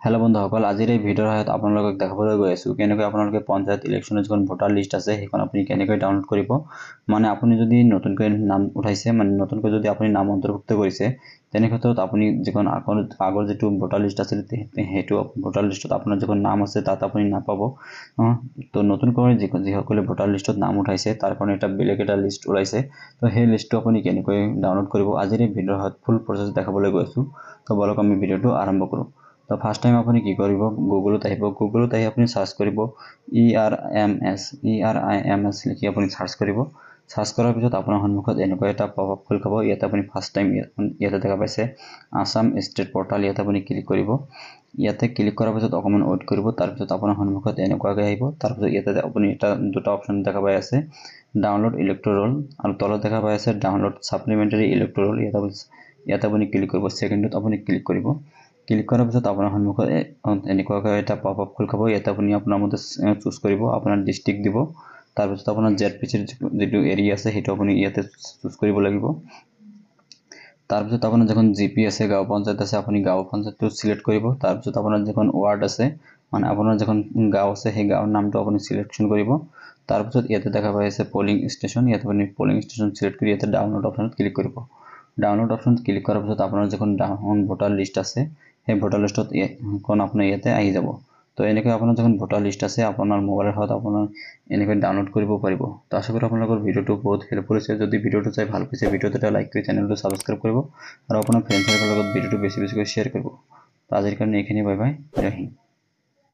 Hello বন্ধুসকল, আজিৰ এই ভিডিঅ'ৰ সহায়ত আপোনালোকক দেখাবলৈ গৈ আছোঁ কেনেকৈ আপোনালোকে পঞ্চায়ত ইলেকশ্যনৰ যিখন ভোটাৰ লিষ্ট আছে সেইখন আপুনি কেনেকৈ ডাউনলোড কৰিব। মানে আপুনি যদি নতুনকৈ নাম উঠাইছে, মানে নতুনকৈ যদি আপুনি নাম অন্তৰ্ভুক্ত কৰিছে, তেনে ক্ষেত্ৰত আপুনি যিখন আগৰ যিটো ভোটাৰ লিষ্ট আছিল সেইটো ভোটাৰ লিষ্টত আপোনাৰ যিখন নাম আছে তাত আপুনি নাপাব। তো নতুনকৈ যিসকলে ভোটাৰ লিষ্টত নাম উঠাইছে তাৰ কাৰণে বেলেগ এটা লিষ্ট ওলাইছে। তো সেই লিষ্টটো আপুনি কেনেকৈ ডাউনলোড কৰিব আজিৰ এই ভিডিঅ'ৰ সহায়ত ফুল প্ৰচেছ দেখাবলৈ গৈ আছোঁ। তো বলক আমি ভিডিঅ'টো আৰম্ভ কৰোঁ। তো ফাৰ্ষ্ট টাইম আপুনি কি কৰিব, গুগলত আহিব। গুগলত আহি আপুনি সাৰ্চ কৰিব ERIMS লিখি আপুনি সাৰ্চ কৰিব। সাৰ্চ কৰাৰ পিছত আপোনাৰ সন্মুখত এনেকুৱা এটা পপআপ খোল খাব। ইয়াতে আপুনি ফাৰ্ষ্ট টাইম ইয়াতে দেখা পাইছে আসাম ষ্টেট পৰ্টাল, ইয়াতে আপুনি ক্লিক কৰিব। ইয়াতে ক্লিক কৰাৰ পিছত অকণমান ৱেইট কৰিব। তাৰপিছত আপোনাৰ সন্মুখত এনেকুৱাকৈ আহিব। তাৰপিছত ইয়াতে আপুনি দুটা অপশ্যন দেখা পাই আছে, ডাউনলোড ইলেক্ট্ৰল আৰু তলত দেখা পাই আছে ডাউনলোড ছাপ্লিমেণ্টাৰী ইলেক্ট্ৰল। ইয়াতে আপুনি ক্লিক কৰিব। ছেকেণ্ডত আপুনি ক্লিক কৰিব। ক্লিক কৰাৰ পিছত আপোনাৰ সন্মুখত এনেকুৱাকৈ এটা পপআপ খোল খাব। ইয়াতে আপুনি আপোনাৰ মতে চুজ কৰিব, আপোনাৰ ডিষ্ট্ৰিক্ট দিব। তাৰপিছত আপোনাৰ ZPCৰ যিটো এৰিয়া আছে সেইটো আপুনি ইয়াতে চুজ কৰিব লাগিব। তাৰপিছত আপোনাৰ যিখন GP আছে, গাঁও পঞ্চায়ত আছে, আপুনি গাঁও পঞ্চায়তটো চিলেক্ট কৰিব। তাৰপিছত আপোনাৰ যিখন ৱাৰ্ড আছে, মানে আপোনাৰ যিখন গাঁও আছে সেই গাঁৱৰ নামটো আপুনি চিলেকশ্যন কৰিব। তাৰপিছত ইয়াতে দেখা পাই আছে পলিং ষ্টেচন, ইয়াতে আপুনি পলিং ষ্টেচন চিলেক্ট কৰি ইয়াতে ডাউনলোড অপশ্যনত ক্লিক কৰিব। ডাউনলোড অপশ্যনত ক্লিক কৰাৰ পিছত আপোনাৰ যিখন ভোটাৰ লিষ্ট আছে সেই ভোটাৰ লিষ্টত আপোনাৰ ইয়াতে আহি যাব। তো এনেকৈ আপোনাৰ যখন ভোটাৰ লিষ্ট আছে আপোনাৰ মোবাইলৰ সহায়ত আপোনাৰ এনেকৈ ডাউনলোড কৰিব পাৰিব। তো আশা কৰোঁ আপোনালোকৰ ভিডিঅ'টো বহুত হেল্পফুল হৈছে। যদি ভিডিঅ'টো চাই ভাল পাইছে, ভিডিঅ'টো এটা লাইক কৰি চেনেলটো ছাবস্ক্ৰাইব কৰিব আৰু আপোনাৰ ফ্ৰেণ্ড চাৰ্কেলৰ লগত ভিডিঅ'টো বেছিকৈ শ্বেয়াৰ কৰিব। তো আজিৰ কাৰণে এইখিনি, বাই বাই, জয় হিন্দ।